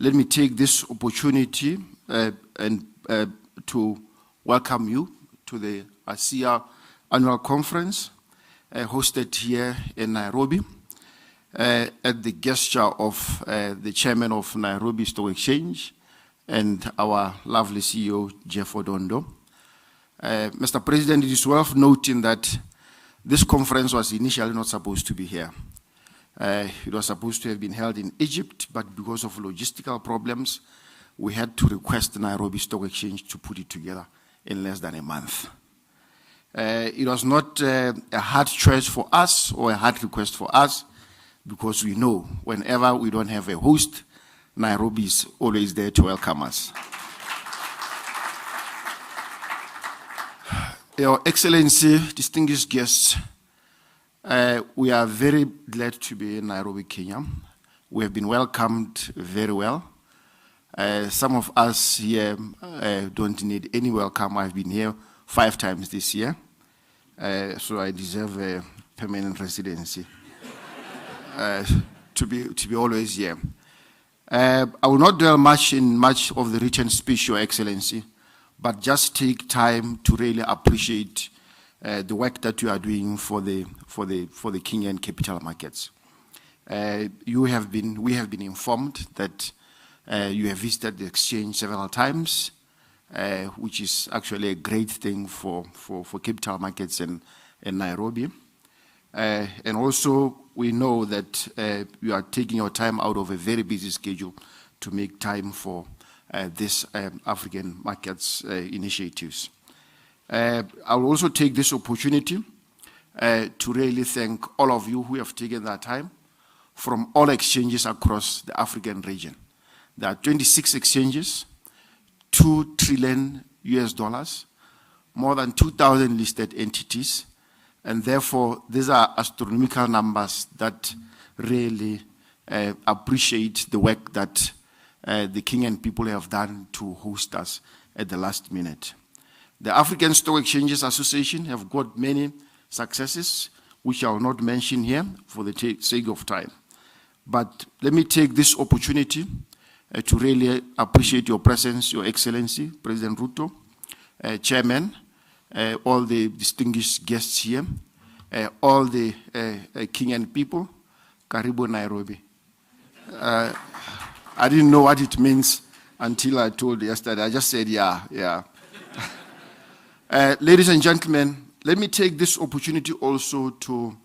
let me take this opportunity to welcome you to the ASEA annual conference hosted here in Nairobi at the gesture of the chairman of Nairobi Stock Exchange and our lovely CEO, Jeff Odondo. Mr. President, it is worth noting that this conference was initially not supposed to be here. It was supposed to have been held in Egypt, but because of logistical problems, we had to request the Nairobi Stock Exchange to put it together in less than a month. It was not a hard choice for us or a hard request for us, because we know whenever we don't have a host, Nairobi is always there to welcome us. Your Excellency, distinguished guests, we are very glad to be in Nairobi, Kenya. We have been welcomed very well. Some of us here don't need any welcome. I've been here 5 times this year, so I deserve a permanent residency to be always here. I will not dwell much of the written speech, Your Excellency, but just take time to really appreciate the work that you are doing for the Kenyan capital markets. We have been informed that you have visited the exchange several times, which is actually a great thing for capital markets in Nairobi. And also, we know that you are taking your time out of a very busy schedule to make time for this African markets initiatives. I will also take this opportunity to really thank all of you who have taken that time from all exchanges across the African region. There are 26 exchanges, $2 trillion, more than 2,000 listed entities, and therefore these are astronomical numbers that really appreciate the work that the Kenyan people have done to host us at the last minute. The African Stock Exchanges Association have got many successes, which I will not mention here for the sake of time. But let me take this opportunity to really appreciate your presence, Your Excellency, President Ruto, Chairman, all the distinguished guests here, all the Kenyan people. Karibu Nairobi. I didn't know what it means until I told yesterday. I just said, yeah. Ladies and gentlemen, let me take this opportunity also to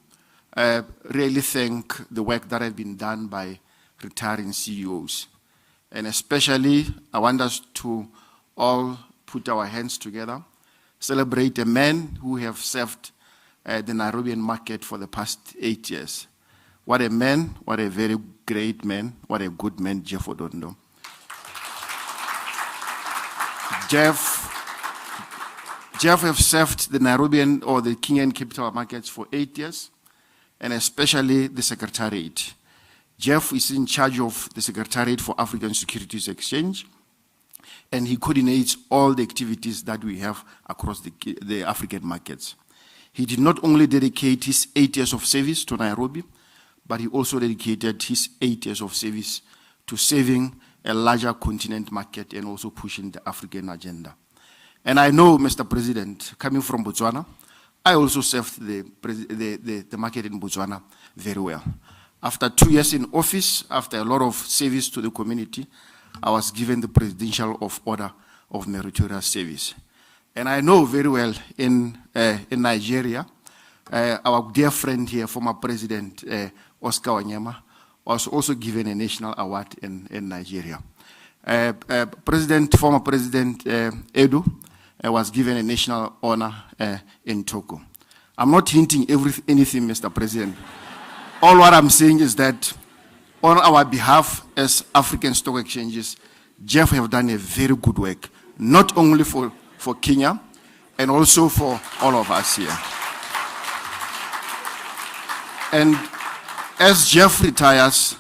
really thank the work that has been done by retiring CEOs. And especially, I want us to all put our hands together, celebrate a man who have served the Nairobian market for the past 8 years. What a man, what a very great man, what a good man, Jeff Odondo. Jeff have served the Nairobian or the Kenyan capital markets for 8 years, and especially the Secretariat. Jeff is in charge of the Secretariat for African Securities Exchange, and he coordinates all the activities that we have across the African markets. He did not only dedicate his 8 years of service to Nairobi, but he also dedicated his 8 years of service to saving a larger continent market and also pushing the African agenda. And I know, Mr. President, coming from Botswana, I also served the market in Botswana very well. After 2 years in office, after a lot of service to the community, I was given the Presidential Order of Meritorious Service. And I know very well in Nigeria, our dear friend here, former President Oscar Wanyama, was also given a national award in Nigeria. Former President Edo was given a national honor in Togo. I'm not hinting anything, Mr. President. All what I'm saying is that on our behalf as African stock exchanges, Jeff have done a very good work, not only for Kenya, and also for all of us here. And as Jeff retires,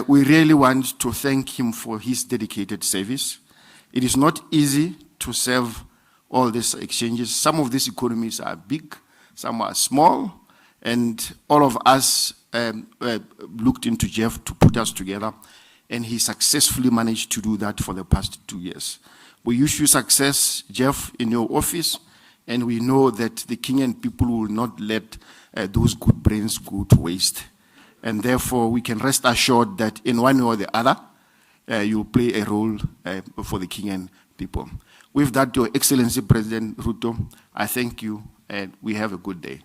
we really want to thank him for his dedicated service. It is not easy to serve all these exchanges. Some of these economies are big, some are small, and all of us looked into Jeff to put us together and he successfully managed to do that for the past 2 years. We wish you success, Jeff, in your office, and we know that the Kenyan people will not let those good brains go to waste. And therefore, we can rest assured that in one way or the other, you'll play a role for the Kenyan people. With that, Your Excellency President Ruto, I thank you, and we have a good day.